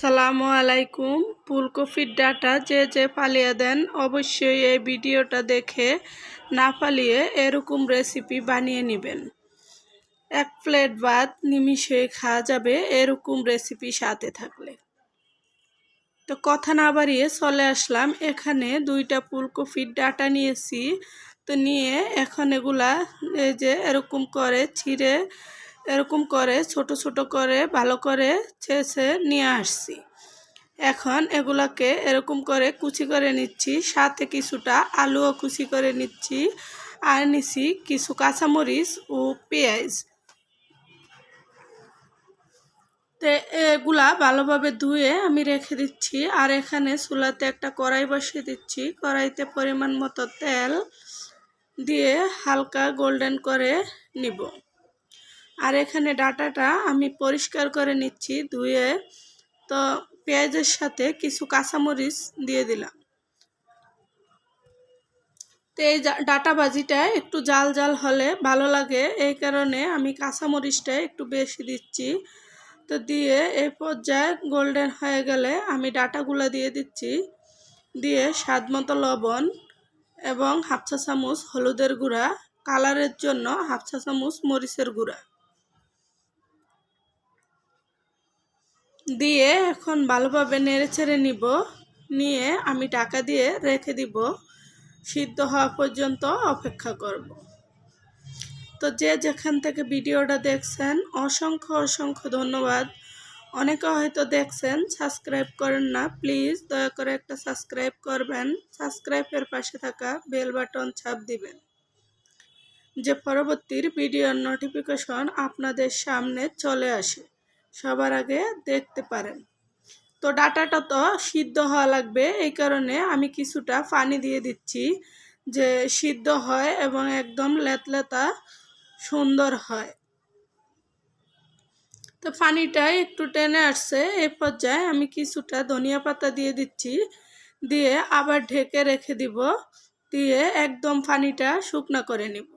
আসসালামু আলাইকুম। ফুলকপির ডাটা যে পালিয়ে দেন অবশ্যই এই ভিডিওটা দেখে না পালিয়ে এরকম রেসিপি বানিয়ে নেবেন। এক প্লেট ভাত নিমিষে খাওয়া যাবে এরকম রেসিপি সাথে থাকলে। তো কথা না বাড়িয়ে চলে আসলাম, এখানে 2টা ফুলকপির ডাটা নিয়েছি। তো নিয়ে এখন এগুলা এই যে এরকম করে ছিঁড়ে এরকম করে ছোট ছোট করে ভালো করে ছেঁচে নিয়ে আসছি। এখন এগুলাকে এরকম করে কুচি করে নিচ্ছি, সাথে কিছুটা আলুও কুচি করে নিচ্ছি, আর নিচ্ছি কিছু কাঁচামরিচ ও পেঁয়াজ। তো এগুলা ভালোভাবে ধুয়ে আমি রেখে দিচ্ছি। আর এখানে চুলাতে একটা কড়াই বসিয়ে দিচ্ছি, কড়াইতে পরিমাণ মতো তেল দিয়ে হালকা গোল্ডেন করে নিব। আর এখানে ডাটাটা আমি পরিষ্কার করে নিচ্ছি ধুয়ে। তো পেঁয়াজের সাথে কিছু কাঁচামরিচ দিয়ে দিলাম। তো এই ডাটা ভাজিটা একটু জাল জাল হলে ভালো লাগে, এই কারণে আমি কাঁচামরিচটা একটু বেশি দিচ্ছি। তো দিয়ে এই পর্যায়ে গোল্ডেন হয়ে গেলে আমি ডাটাগুলো দিয়ে দিচ্ছি, দিয়ে স্বাদ মতো লবণ এবং 1/2 চা চামচ হলুদের গুঁড়া, কালারের জন্য 1/2 চা চামচ মরিচের গুঁড়া দিয়ে এখন ভালোভাবে নেড়েচেড়ে নিব। নিয়ে আমি ঢাকা দিয়ে রেখে দিব, সিদ্ধ হওয়া পর্যন্ত অপেক্ষা করব। তো যে যেখান থেকে ভিডিওটা দেখছেন অসংখ্য অসংখ্য ধন্যবাদ। অনেকে হয়তো দেখছেন সাবস্ক্রাইব করেন না, প্লিজ দয়া করে একটা সাবস্ক্রাইব করবেন। সাবস্ক্রাইবের পাশে থাকা বেল বাটন চাপ দিবেন, যে পরবর্তী ভিডিওর নোটিফিকেশন আপনাদের সামনে চলে আসে, সবার আগে দেখতে পারেন। তো ডাটাটা তো সিদ্ধ হওয়া লাগবে, এই কারণে আমি কিছুটা পানি দিয়ে দিচ্ছি, যে সিদ্ধ হয় এবং একদম লেতলেতা সুন্দর হয়। তো পানিটা একটু টেনে আসছে, এই পর্যায়ে আমি কিছুটা ধনিয়া পাতা দিয়ে দিচ্ছি, দিয়ে আবার ঢেকে রেখে দিব, দিয়ে একদম পানিটা শুকনো করে নিব।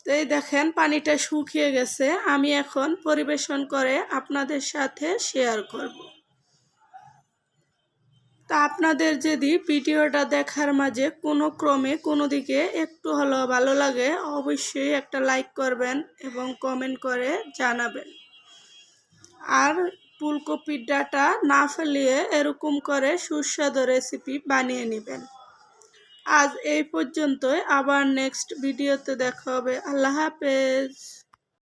তো এই দেখেন পানিটা শুকিয়ে গেছে, আমি এখন পরিবেশন করে আপনাদের সাথে শেয়ার করব। তা আপনাদের যদি ভিডিওটা দেখার মাঝে কোনো ক্রমে কোনো দিকে একটু হলেও ভালো লাগে অবশ্যই একটা লাইক করবেন এবং কমেন্ট করে জানাবেন। আর ফুলকপির ডাটা না ফেলিয়ে এরকম করে সুস্বাদু রেসিপি বানিয়ে নেবেন। আজ এই পর্যন্তই, আবার নেক্সট ভিডিওতে দেখা হবে। আল্লাহ হাফেজ।